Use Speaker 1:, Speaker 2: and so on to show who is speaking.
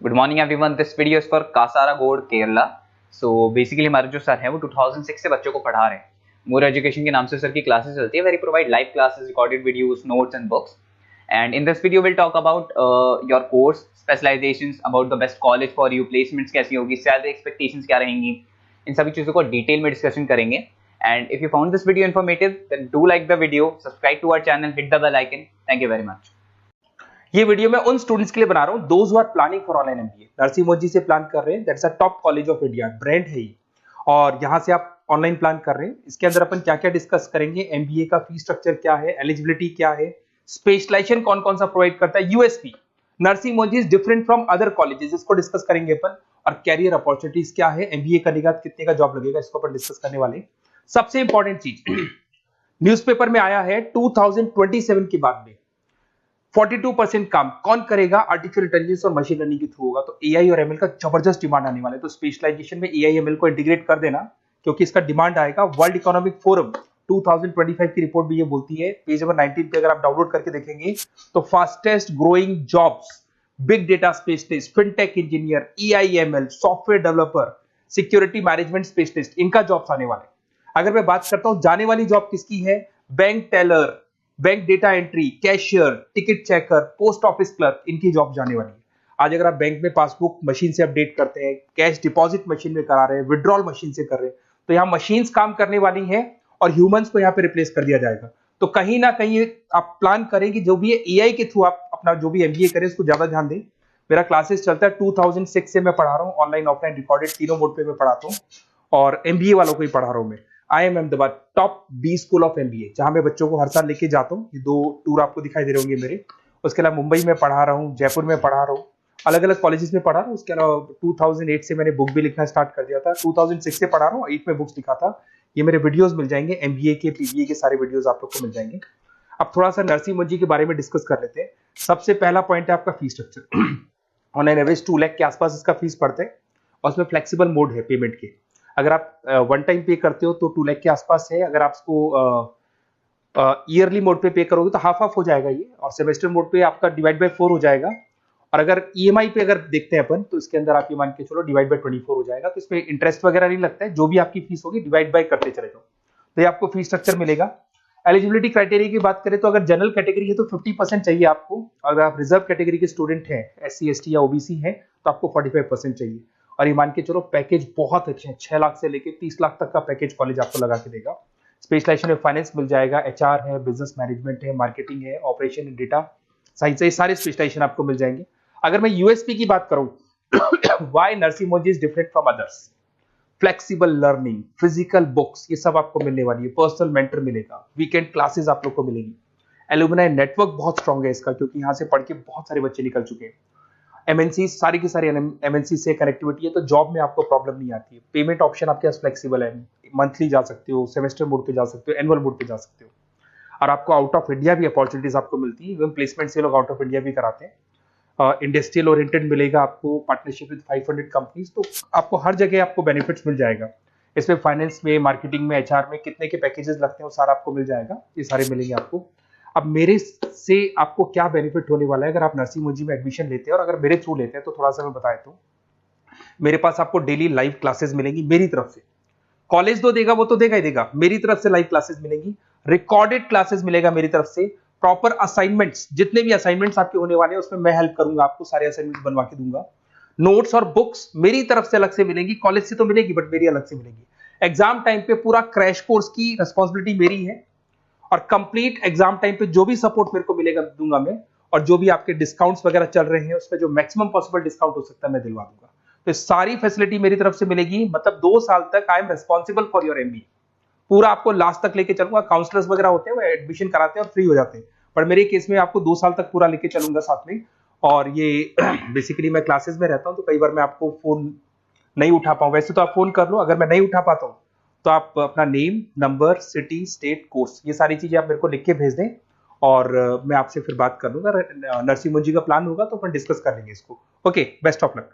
Speaker 1: Good morning everyone, this video is for Kasaragod Kerala. So basically हमारे जो sir हैं वो 2006 से बच्चों को पढ़ा रहे हैं। मोर एजुकेशन के नाम से सर की क्लासेस चलती है। Very provide live classes, recorded videos, notes and books. And in this video will talk about your course specialisations, about the best college for you, placements कैसी होगी, सैलरी एक्सपेक्टेशंस क्या रहेंगी, इन सभी चीज़ों को डिटेल में डिस्कशन करेंगे। And if you found this video informative then do like the video, subscribe to our channel, hit the bell icon. Thank you very much.
Speaker 2: ये वीडियो मैं उन स्टूडेंट्स के लिए बना रहा हूं those who are planning for online MBA. Narsingh Modi से प्लान कर रहे हैं, that's a top college of India, brand है ये। और यहां से आप ऑनलाइन प्लान कर रहे हैं। इसके अंदर अपन क्या क्या डिस्कस करेंगे, एमबीए का फी स्ट्रक्चर क्या है, एलिजिबिलिटी क्या है, स्पेशलाइजेशन कौन कौन सा प्रोवाइड करता है, USP Narsingh Modi is different from other colleges, इसको डिस्कस करेंगे अपन। और कैरियर अपॉर्चुनिटीज क्या है, एमबीए करने के बाद कितने का जॉब लगेगा, इसको अपन डिस्कस करने वाले हैं। सबसे इंपॉर्टेंट चीज न्यूज़पेपर में आया है 2027 के बाद में 42% काम कौन करेगा, आर्टिफिशियल इंटेलिजेंस और मशीन लर्निंग के थ्रू होगा। तो एआई और एमएल का जबरदस्त डिमांड आने वाला है। तो स्पेशलाइजेशन में एआई एमएल को इंटीग्रेट कर देना, क्योंकि इसका डिमांड आएगा। वर्ल्ड इकोनॉमिक फोरम 2025 की रिपोर्ट भी ये बोलती है, पेज नंबर 19 पे अगर आप डाउनलोड करके देखेंगे तो fastest growing jobs, big data specialist, fintech engineer, AIML, software developer, security management specialist, इनका जॉब्स आने वाले। अगर मैं बात करता हूं जाने वाली जॉब किसकी है, bank teller, bank data entry, cashier, ticket checker, post office clerk, इनकी जॉब जाने वाली है। आज अगर आप बैंक में पासबुक मशीन से अपडेट करते हैं, कैश डिपॉजिट मशीन में करा रहे हैं, विड्रॉल मशीन से कर रहे हैं, तो यहाँ मशीन्स काम करने वाली हैं और ह्यूमंस को यहाँ पे रिप्लेस कर दिया जाएगा। तो कहीं ना कहीं आप प्लान करें कि जो भी एआई के थ्रू आप अपना जो भी एमबीए करें उसको ज्यादा ध्यान दें। मेरा क्लासेस चलता है 2006 से मैं पढ़ा रहा हूँ, ऑनलाइन ऑफलाइन रिकॉर्डेड तीनों मोड पे मैं पढ़ाता हूँ और एमबीए वालों को ही पढ़ा रहा हूँ मैं। I am Ahmedabad top B school of MBA, जहां मैं बच्चों को हर साल लेके जाता हूँ। ये 2 टूर आपको दिखाई दे रहे होंगे मेरे। उसके अलावा मुंबई में पढ़ा रहा हूँ, जयपुर में पढ़ा रहा हूँ, अलग अलग कॉलेजेस में पढ़ा रहा हूँ। उसके अलावा 2008 से मैंने बुक भी लिखना स्टार्ट कर दिया था, 2006 से पढ़ा रहा हूँ, 8 में बुक्स लिखा था। ये मेरे वीडियोस मिल जाएंगे, एमबीए के पीबीए के सारे वीडियोस आप लोग को मिल जाएंगे। अब थोड़ा सा नरसिंह मोदी के बारे में डिस्कस कर लेते हैं। सबसे पहला पॉइंट है आपका fees structure. Online average 2 lakh के आसपास इसका फीस पड़ता है और उसमें फ्लेक्सिबल मोड है पेमेंट के। अगर आप वन टाइम पे करते हो तो 2 लाख के आसपास है। अगर आप इसको ईयरली मोड पे करोगे तो हाफ हाफ हो जाएगा ये, और सेमेस्टर मोड पे आपका डिवाइड बाय 4 हो जाएगा। और अगर ईएमआई पे अगर देखते हैं अपन तो इसके अंदर आप ये मान के चलो डिवाइड बाय 24 हो जाएगा। तो इसमें इंटरेस्ट वगैरह नहीं लगता है, जो भी आपकी फीस होगी डिवाइड बाय करते चले जाओ, तो ये आपको फीस स्ट्रक्चर मिलेगा। एलिजिबिलिटी क्राइटेरिया की बात करें तो अगर जनरल कैटेगरी है तो 50% चाहिए आपको। अगर आप रिजर्व कैटेगरी के स्टूडेंट हैं, एससी एसटी या ओबीसी हैं, तो आपको 45% चाहिए। और ये मान के चलो पैकेज बहुत अच्छे हैं, 6 लाख से लेके 30 लाख तक का पैकेज कॉलेज आपको लगा के देगा। स्पेशलाइजेशन में फाइनेंस मिल जाएगा, एचआर है, बिजनेस मैनेजमेंट है, मार्केटिंग है, ऑपरेशन एंड डेटा साइंस है, सारे स्पेशलाइजेशन आपको मिल जाएंगे। अगर मैं यूएसपी की बात करूं, why Narsingh Modi is different from others, flexible learning, physical books, ये सब आपको मिलने वाली है। पर्सनल मेंटर मिलेगा, वीकेंड क्लासेस आप लोग को मिलेगी। एलुमनाई नेटवर्क बहुत स्ट्रांग है इसका, क्योंकि यहाँ से पढ़ के बहुत सारे बच्चे निकल चुके हैं। एमएनसी सारी की सारी एमएनसी से कनेक्टिविटी है, तो जॉब में आपको प्रॉब्लम नहीं आती है। पेमेंट ऑप्शन आपके पास फ्लेक्सिबल है, मंथली जा सकते हो, सेमेस्टर मोड पे जा सकते हो, एनुअल मोड पे जा सकते हो। और आपको आउट ऑफ इंडिया भी अपॉर्चुनिटीज आपको मिलती है, इवन प्लेसमेंट से लोग आउट ऑफ इंडिया भी कराते हैं। इंडस्ट्रियल ओरिएंटेड मिलेगा आपको, पार्टनरशिप विद 500 कंपनीज, तो आपको हर जगह आपको बेनिफिट्स मिल जाएगा। इसमें फाइनेंस में, मार्केटिंग में, एचआर में कितने के पैकेजेस लगते हैं वो सारा आपको मिल जाएगा, ये सारे मिलेंगे आपको। अब मेरे से आपको क्या बेनिफिट होने वाला है अगर आप नरसिंह मोदी में एडमिशन लेते हैं और अगर मेरे थ्रू लेते हैं, तो थोड़ा सा मैं बता देता हूँ। मेरे पास आपको डेली लाइव क्लासेस मिलेंगी मेरी तरफ से। कॉलेज तो देगा, वो तो देगा ही देगा, मेरी तरफ से लाइव क्लासेस मिलेंगी, रिकॉर्डेड क्लासेस मिलेगा मेरी तरफ से, प्रॉपर असाइनमेंट्स, जितने भी असाइनमेंट्स आपके होने वाले हैं उसमें मैं हेल्प करूंगा, आपको सारे असाइनमेंट्स बनवा के दूंगा। नोट्स और बुक्स मेरी तरफ से अलग से मिलेंगी, कॉलेज से तो मिलेगी बट मेरी अलग से मिलेगी। एग्जाम टाइम पे पूरा क्रैश कोर्स की रिस्पॉन्सिबिलिटी मेरी है, और कंप्लीट एग्जाम टाइम पे जो भी सपोर्ट मेरे को मिलेगा दूंगा मैं, और जो भी आपके डिस्काउंट्स वगैरह चल रहे हैं उसमें जो मैक्सिमम पॉसिबल डिस्काउंट हो सकता है मैं दिलवा दूंगा। तो सारी फैसिलिटी मेरी तरफ से मिलेगी, मतलब 2 साल तक I am responsible for your MB. पूरा आपको लास्ट तक लेके चलूंगा। काउंसलर्स वगैरह होते हैं वो एडमिशन कराते हैं और फ्री हो जाते हैं, पर मेरे केस में आपको 2 साल तक पूरा लेके चलूंगा साथ में। और ये बेसिकली मैं क्लासेस में रहता हूं, तो कई बार मैं आपको फोन नहीं उठा पाऊं, वैसे तो आप फोन कर लो, अगर मैं नहीं उठा पाता हूं तो आप अपना name, number, city, state, course, ये सारी चीजें आप मेरे को लिख के भेज दें और मैं आपसे फिर बात कर लूंगा। नरसिंह मोदी का प्लान होगा तो अपन डिस्कस कर लेंगे इसको। Okay, best of luck.